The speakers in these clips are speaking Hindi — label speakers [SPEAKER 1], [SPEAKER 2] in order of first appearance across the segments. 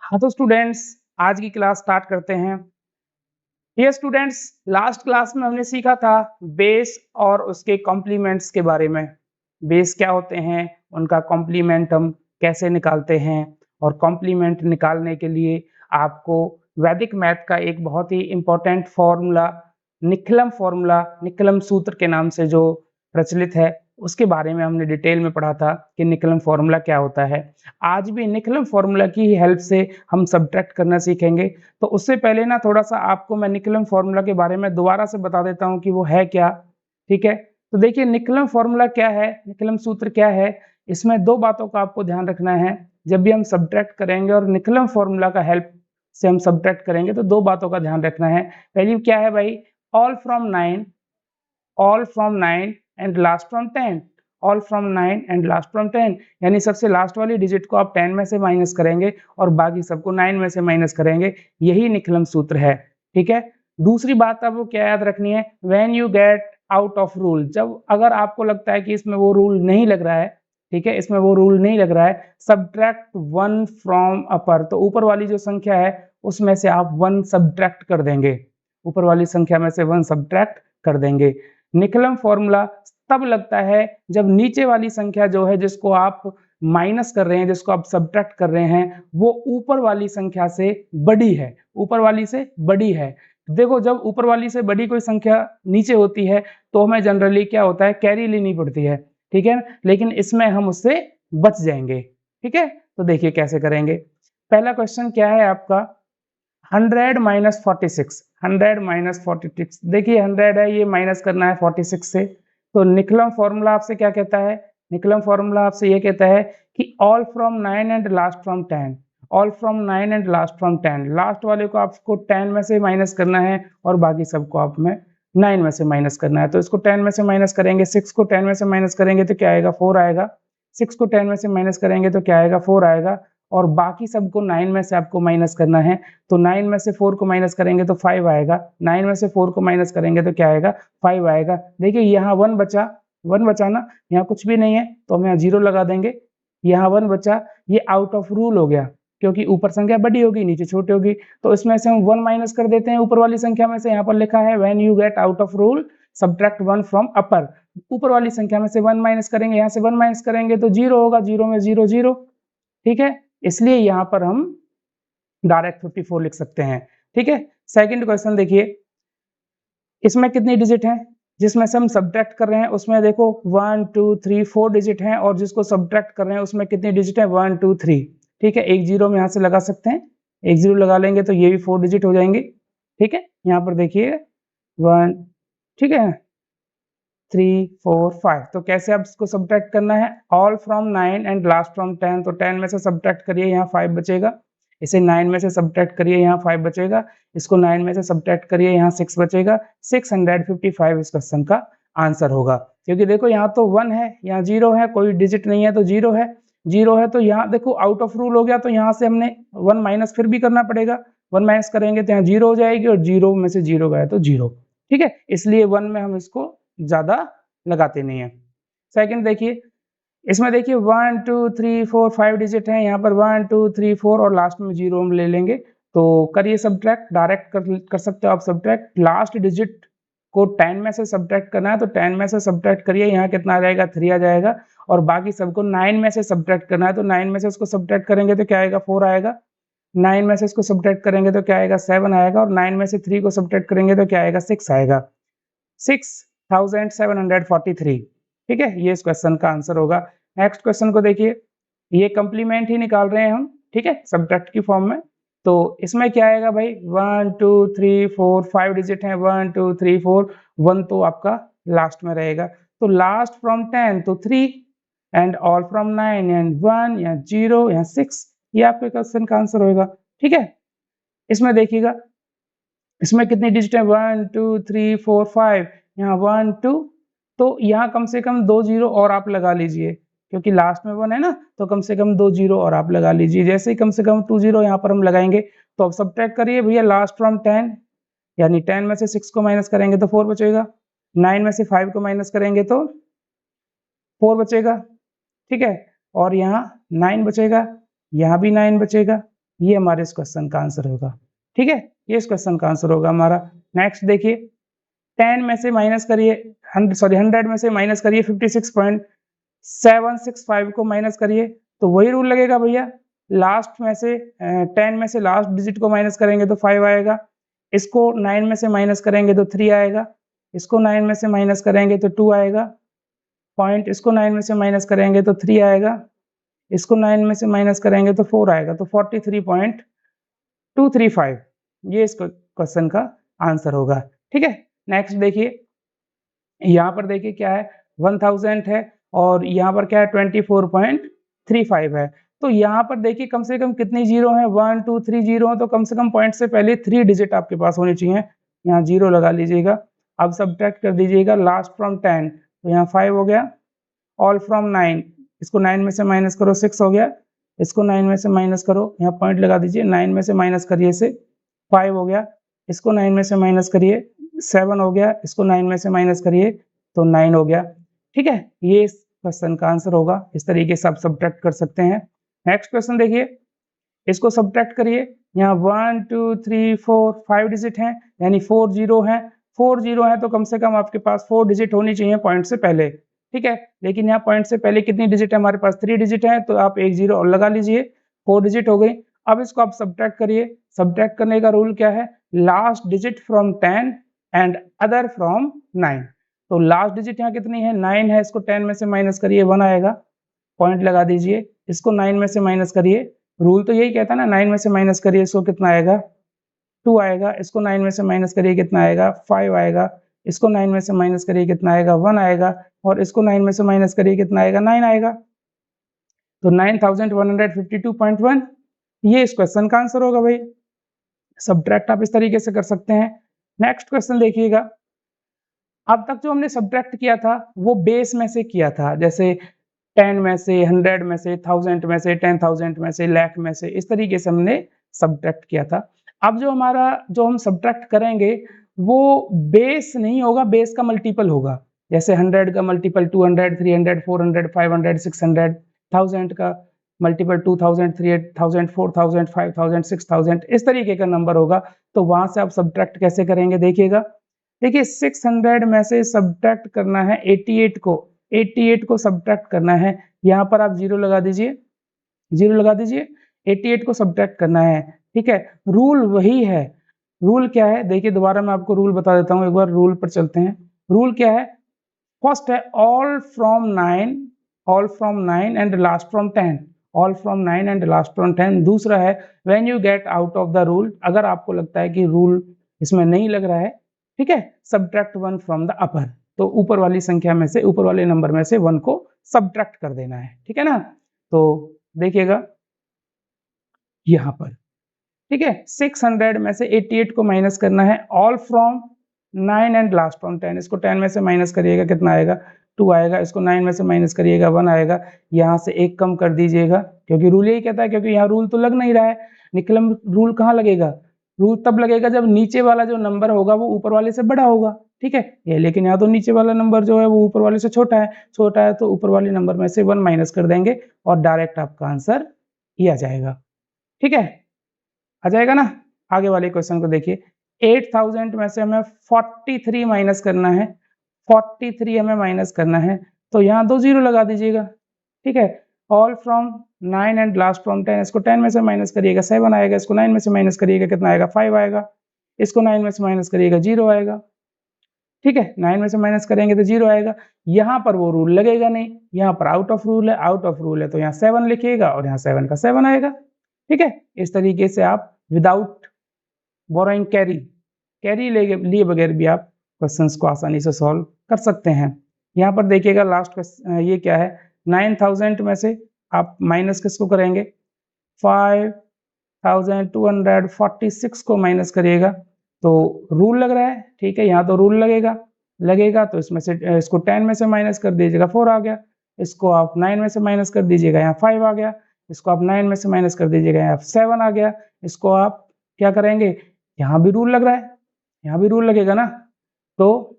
[SPEAKER 1] हाँ तो स्टूडेंट्स, आज की क्लास स्टार्ट करते हैं। ये स्टूडेंट्स, लास्ट क्लास में हमने सीखा था बेस और उसके कॉम्प्लीमेंट्स के बारे में। बेस क्या होते हैं, उनका कॉम्प्लीमेंट हम कैसे निकालते हैं, और कॉम्प्लीमेंट निकालने के लिए आपको वैदिक मैथ का एक बहुत ही इम्पोर्टेंट फॉर्मूला, निकलम सूत्र के नाम से जो प्रचलित है, उसके बारे में हमने डिटेल में पढ़ा था कि निकलम फॉर्मूला क्या होता है। आज भी निकलम फॉर्मूला की हेल्प से हम सब्ट्रैक्ट करना सीखेंगे। तो उससे पहले ना थोड़ा सा आपको मैं निकलम फॉर्मूला के बारे में दोबारा से बता देता हूँ कि वो है क्या। ठीक है, तो देखिए निकलम फॉर्मूला क्या है, निकलम सूत्र क्या है। इसमें दो बातों का आपको ध्यान रखना है। जब भी हम सब्ट्रैक्ट करेंगे और निकलम फॉर्मूला का हेल्प से हम सब्ट्रैक्ट करेंगे तो दो बातों का ध्यान रखना है। पहली क्या है भाई, all from 9, all from 9 and last from 10, all from 9 and last from 10, यानी सबसे लास्ट वाली डिजिट को आप 10 में से माइनस करेंगे और बाकी सबको 9 में से माइनस करेंगे। यही निकलम सूत्र है। ठीक है, दूसरी बात आपको क्या याद रखनी है, when you get out of rule, जब अगर आपको लगता है कि इसमें वो रूल नहीं लग रहा है, ठीक है, इसमें वो रूल नहीं लग रहा है, सब्ट्रैक्ट 1 फ्रॉम अपर, तो ऊपर वाली जो संख्या है उसमें से आप 1 सब्ट्रैक्ट कर देंगे, ऊपर वाली संख्या में से 1 सब्ट्रैक्ट कर देंगे। निकलम फॉर्मूला तब लगता है जब नीचे वाली संख्या जो है, जिसको आप माइनस कर रहे हैं, जिसको आप सब्ट्रैक्ट कर रहे हैं, वो ऊपर वाली संख्या से बड़ी है, ऊपर वाली से बड़ी है। देखो, जब ऊपर वाली से बड़ी कोई संख्या नीचे होती है तो हमें जनरली क्या होता है, कैरी लेनी पड़ती है। ठीक है, लेकिन इसमें हम उससे बच जाएंगे। ठीक है, तो देखिए कैसे करेंगे। पहला क्वेश्चन क्या है आपका, 100 माइनस 46, 100 माइनस 46, देखिए 100 है, ये माइनस करना है 46 से। तो निकलम फॉर्मूला आपसे क्या कहता है, निकलम फॉर्मूला आपसे ये कहता है कि all from 9 and last from 10, all from 9 and last from 10, last वाले को आपको 10 में से माइनस करना है और बाकी सबको आप में 9 में से माइनस करना है। तो इसको 10 में से माइनस करेंगे, 6 को 10 में से माइनस करेंगे तो क्या आएगा, 4 आएगा। 6 को 10 में से माइनस करेंगे तो क्या आएगा, 4 आएगा। और बाकी सबको 9 में से आपको माइनस करना है। तो 9 में से 4 को माइनस करेंगे तो 5 आएगा, 9 में से 4 को माइनस करेंगे तो क्या आएगा, 5 आएगा। देखिए यहाँ 1 बचा, 1 बचा ना, यहाँ कुछ भी नहीं है तो हम यहाँ 0 लगा देंगे। यहाँ 1 बचा, ये आउट ऑफ रूल हो गया क्योंकि ऊपर संख्या बड़ी होगी नीचे छोटी होगी। तो इसमें से हम 1 माइनस कर देते हैं ऊपर वाली संख्या में से। यहाँ पर लिखा है when you get out of rule subtract 1 from upper, ऊपर वाली संख्या में से 1 माइनस करेंगे, यहाँ से 1 माइनस करेंगे तो 0 होगा, 0 में 0 0। ठीक है, इसलिए यहाँ पर हम डायरेक्ट 54 लिख सकते हैं। ठीक है, सेकंड क्वेश्चन देखिए, इसमें कितनी डिजिट हैं, जिसमें से हम सब्ट्रैक्ट कर रहे हैं उसमें देखो 1 2 3 4 डिजिट हैं, और जिसको सब्ट्रैक्ट कर रहे हैं उसमें कितनी डिजिट है, 1 2 3। ठीक है, एक जीरो में यहाँ से लगा सकते हैं, एक जीरो लगा लेंगे तो ये भी 4 डिजिट हो जाएंगे। ठीक है, यहाँ पर देखिए 1, ठीक है, 3 4 5। तो कैसे आप इसको सब्ट्रैक्ट करना है, all from 9 and last from 10, तो 10 में से सब्ट्रैक्ट करिए, यहाँ 5 बचेगा। इसे 9 में से सब्ट्रैक्ट करिए, यहाँ 5 बचेगा। इसको 9 में से सब्ट्रैक्ट करिए, यहाँ 6 बचेगा। 655 इस क्वेश्चन का आंसर होगा। क्योंकि देखो यहाँ तो 1 है, यहाँ 0 है, कोई डिजिट नहीं है तो 0 है, 0 है तो यहाँ देखो आउट ऑफ रूल हो गया, तो यहाँ से हमने 1 माइनस फिर भी करना पड़ेगा। 1 माइनस करेंगे तो यहाँ 0 हो जाएगी, और 0 में से 0 गया तो 0। ठीक है, इसलिए 1 में हम इसको ज्यादा लगाते नहीं है। सेकंड देखिए, इसमें देखिए 1 2 3 4 5 डिजिट है, यहाँ पर 1 2 3 4 और लास्ट में 0 हम ले लेंगे। तो करिए सब्ट्रैक्ट, डायरेक्ट कर सकते हो आप सब्ट्रैक्ट। लास्ट डिजिट को 10 में से सब्ट्रैक्ट करना है तो 10 में से सब्ट्रैक्ट करिए, यहाँ कितना आ जाएगा, 3 आ जाएगा। और बाकी सबको 9 में से सब्ट्रैक्ट करना है तो 9 में से उसको सब्ट्रैक्ट करेंगे तो क्या आएगा, 4 आएगा। 9 में से इसको सब्ट्रैक्ट करेंगे तो क्या आएगा, 7 आएगा। और 9 में से 3 को सब्ट्रैक्ट करेंगे तो क्या आएगा, 6 आएगा। 6743। ठीक है, ये इस क्वेश्चन का आंसर होगा। नेक्स्ट क्वेश्चन को देखिए, ये कंप्लीमेंट ही निकाल रहे हैं हम, ठीक है, सब्ट्रैक्ट की फॉर्म में। तो इसमें क्या आएगा भाई, 1 2 3 4 5 डिजिट है, 1 2 3 4, 1 तो आपका लास्ट में रहेगा। तो लास्ट फ्रॉम 10 तो 3, एंड ऑल फ्रॉम 9 एंड 1 या 0 या 6, ये आपके क्वेश्चन का आंसर होगा। ठीक है, इसमें देखिएगा, इसमें कितनी डिजिट है, 1 2 3 4 5, यहाँ 1 2, तो यहाँ कम से कम 2 जीरो और आप लगा लीजिए, क्योंकि लास्ट में 1 है ना, तो कम से कम 2 जीरो और आप लगा लीजिए। जैसे ही कम से कम 2 जीरो यहाँ पर हम लगाएंगे तो अब सब्ट्रैक्ट करिए भैया, लास्ट फ्रॉम 10, यानी 10 में से 6 को माइनस करेंगे तो 4 बचेगा। 9 में से 5 को माइनस करेंगे तो 4 बचेगा। ठीक है, और यहाँ 9 बचेगा, यहाँ भी 9 बचेगा। ये हमारे इस क्वेश्चन का आंसर होगा। ठीक है, ये इस क्वेश्चन का आंसर होगा हमारा। नेक्स्ट देखिए, 10 में से माइनस करिए, 100 में से माइनस करिए 56.765 को माइनस करिए, तो वही रूल लगेगा भैया। लास्ट में से 10 में से लास्ट डिजिट को माइनस करेंगे तो 5 आएगा, इसको 9 में से माइनस करेंगे तो 3 आएगा, इसको 9 में से माइनस करेंगे तो 2 आएगा, पॉइंट इसको 9 में से माइनस करेंगे तो 3 आएगा, इसको 9 में से माइनस करेंगे तो 4 आएगा, तो 43.235 ये इस क्वेश्चन का आंसर होगा। ठीक है, नेक्स्ट देखिए, यहाँ पर देखिए क्या है, 1000 है और यहाँ पर क्या है 24.35 है। तो यहाँ पर देखिए कम से कम कितनी जीरो है, 1 2 3 जीरो है, तो कम से कम पॉइंट से पहले 3 डिजिट आपके पास होनी चाहिए। यहाँ जीरो लगा लीजिएगा। अब सब्ट्रैक्ट कर दीजिएगा लास्ट फ्रॉम 10, तो यहाँ 5 हो गया, ऑल फ्रॉम 9, इसको 9 में से माइनस करो 6 हो गया, इसको 9 में से माइनस करो, यहाँ पॉइंट लगा दीजिए, 9 में से माइनस करिए इसे, 5 हो गया, इसको 9 में से माइनस करिए, 7 हो गया, इसको 9 में से माइनस करिए तो 9 हो गया। ठीक है, ये इस क्वेश्चन का आंसर होगा। इस तरीके से आप सब्ट्रैक्ट कर सकते हैं। नेक्स्ट क्वेश्चन देखिए, इसको सब्ट्रैक्ट करिए, यहाँ 1 2 3 4 5 डिजिट हैं, यानी 4 जीरो हैं, 4 जीरो हैं तो कम से कम आपके पास 4 डिजिट होनी चाहिए पॉइंट से पहले। ठीक है, लेकिन यहाँ पॉइंट से पहले कितनी डिजिट है हमारे पास, 3 डिजिट है, तो आप एक जीरो और लगा लीजिए, 4 डिजिट हो गई। अब इसको आप सब्ट्रैक्ट करिए। सब्ट्रैक्ट करने का रूल क्या है, last digit from 10 and other from 9। तो लास्ट डिजिट यहाँ कितनी है, 9 है, इसको 10 में से माइनस करिए, 1 आएगा, पॉइंट लगा दीजिए, इसको 9 में से माइनस करिए, रूल तो यही कहता है ना, 9 में से माइनस करिए, इसको कितना आएगा, 2 आएगा, इसको 9 में से माइनस करिए कितना आएगा, 5 आएगा, इसको 9 में से माइनस करिए कितना आएगा, 1 आएगा, और इसको 9 में से माइनस करिए कितना आएगा, 9 आएगा। तो 9152.1 ये इस क्वेश्चन का आंसर होगा भाई। सब्ट्रैक्ट आप इस तरीके से कर सकते हैं। नेक्स्ट क्वेश्चन देखिएगा, अब तक जो हमने सब्ट्रैक्ट किया था वो बेस में से किया था, जैसे 10 में से, 100 में से, 1000 में से, 10,000 में से, लाख में से, इस तरीके से हमने सब्ट्रैक्ट किया था। अब जो हम सब्ट्रैक्ट करेंगे वो बेस नहीं होगा, बेस का मल्टीपल होगा। जैसे 100 का मल्टीपल 200, 300, 400, 500, 600, 1000 का मल्टीपल 2000, 3000, 4000, 5000, 6000, इस तरीके का नंबर होगा। तो वहां से आप सब्ट्रैक्ट कैसे करेंगे देखिएगा। देखिए 600 में से सब्ट्रैक्ट करना है 88 को सब्ट्रैक्ट करना है, यहाँ पर आप जीरो लगा दीजिए, जीरो लगा दीजिए, 88 को सब्ट्रैक्ट करना है। ठीक है, रूल वही है। रूल क्या है देखिए, दोबारा मैं आपको रूल बता देता हूँ, एक बार रूल पर चलते हैं। रूल क्या है, फर्स्ट है all from 9 and last from 10, all from 9 and last from 10। दूसरा है when you get out of the rule, अगर आपको लगता है कि रूल इसमें नहीं लग रहा है, ठीक है, सब्ट्रैक्ट 1 फ्रॉम द अपर, तो ऊपर वाली संख्या में से, ऊपर वाले नंबर में से 1 को सब्ट्रैक्ट कर देना है। ठीक है ना, तो देखिएगा यहाँ पर, ठीक है, 600 में से 88 को माइनस करना है, all from 9 and last from 10, इसको 10 में से माइनस करिएगा कितना आएगा, 2 आएगा, इसको 9 में से माइनस करिएगा 1 आएगा, यहाँ से एक कम कर दीजिएगा, क्योंकि रूल यही कहता है, क्योंकि यहाँ रूल तो लग नहीं रहा है। निकलम रूल कहाँ लगेगा, रूल तब लगेगा जब नीचे वाला जो नंबर होगा वो ऊपर वाले से बड़ा होगा। ठीक है, ये लेकिन यहाँ तो नीचे वाला नंबर जो है वो ऊपर वाले से छोटा है, तो ऊपर वाले नंबर में से 1 माइनस कर देंगे और डायरेक्ट आपका आंसर ये आ जाएगा। ठीक है, आ जाएगा ना। आगे वाले क्वेश्चन को देखिए, 8000 में से हमें 43 माइनस करना है, 43 हमें माइनस करना है, तो यहाँ 2 जीरो लगा दीजिएगा। ठीक है, all from 9 and last from 10, इसको 10 में से माइनस करिएगा 7 आएगा, इसको 9 में से माइनस करिएगा कितना आएगा, 5 आएगा, इसको 9 में से माइनस करिएगा 0 आएगा। ठीक है, 9 में से माइनस करेंगे तो 0 आएगा। यहाँ पर वो रूल लगेगा नहीं, यहाँ पर आउट ऑफ रूल है, आउट ऑफ रूल है तो यहाँ 7 लिखिएगा और यहाँ 7 का 7 आएगा। ठीक है, इस तरीके से आप विदाउट बोरोइंग कैरी लिए बगैर भी आप क्वेश्चंस को आसानी से सॉल्व कर सकते हैं। यहाँ पर देखिएगा लास्ट क्वेश्चन ये क्या है, 9000 में से आप माइनस किसको करेंगे, 5246 को माइनस करिएगा, तो रूल लग रहा है। ठीक है, यहाँ तो रूल लगेगा तो इसमें से इसको 10 में से माइनस कर दीजिएगा 4 आ गया, इसको आप 9 में से माइनस कर दीजिएगा यहाँ 5 आ गया, इसको आप 9 में से माइनस कर दीजिएगा यहाँ 7 आ गया, इसको आप क्या करेंगे, यहाँ भी रूल लग रहा है, यहाँ भी रूल लगेगा ना, तो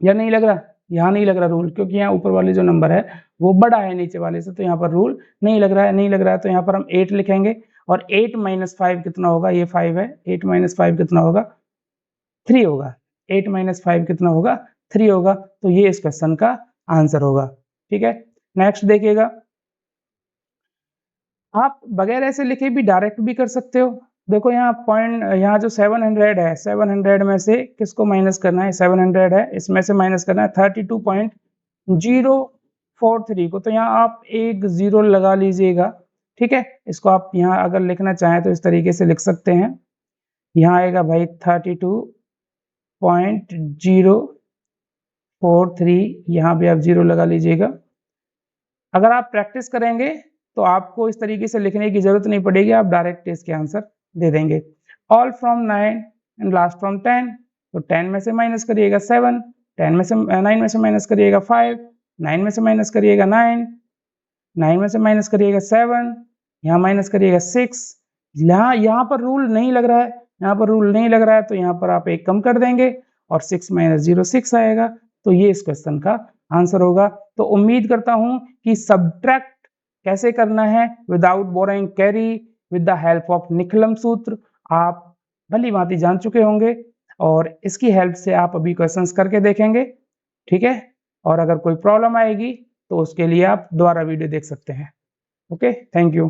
[SPEAKER 1] या नहीं लग रहा, यहाँ नहीं लग रहा रूल, क्योंकि यहाँ ऊपर वाले जो नंबर है वो बड़ा है नीचे वाले से, तो यहाँ पर रूल नहीं लग रहा है, तो यहाँ पर हम 8 लिखेंगे और 8 माइनस 5 कितना होगा, ये 5 है, 8 माइनस 5 कितना होगा, 3 होगा। 8 माइनस 5 कितना होगा, 3 होगा। तो ये इस क्वेश्चन का आंसर होगा। ठीक है, नेक्स्ट देखिएगा, आप बगैर ऐसे लिखे भी डायरेक्ट भी कर सकते हो। देखो यहाँ पॉइंट, यहाँ जो 700 है, 700 में से किसको माइनस करना है, 700 है, इसमें से माइनस करना है 32.043 को। तो यहाँ आप एक जीरो लगा लीजिएगा। ठीक है, इसको आप यहाँ अगर लिखना चाहें तो इस तरीके से लिख सकते हैं। यहाँ आएगा भाई 32.043, यहाँ भी आप जीरो लगा लीजिएगा। अगर आप प्रैक्टिस करेंगे तो आपको इस तरीके से लिखने की जरूरत नहीं पड़ेगी, आप डायरेक्ट इसके आंसर दे देंगे। All from 9 and last from 10, तो 10 में से माइनस करिएगा 7, 10 में से 9 में से माइनस करिएगा 5, 9 में से माइनस करिएगा 9, 9 में से माइनस करिएगा 7, यहाँ माइनस करिएगा 6। यहाँ पर रूल नहीं लग रहा है, यहाँ पर रूल नहीं लग रहा है, तो यहाँ पर आप एक कम कर देंगे और 6 माइनस 0 6 आएगा। तो ये इस क्वेश्चन का आंसर होगा। तो उम्मीद करता हूं कि सब्ट्रैक्ट कैसे करना है without borrowing carry with the help of Nikhilam सूत्र आप भली भांति जान चुके होंगे, और इसकी हेल्प से आप अभी क्वेश्चंस करके देखेंगे। ठीक है, और अगर कोई प्रॉब्लम आएगी तो उसके लिए आप दोबारा वीडियो देख सकते हैं। Okay, thank you.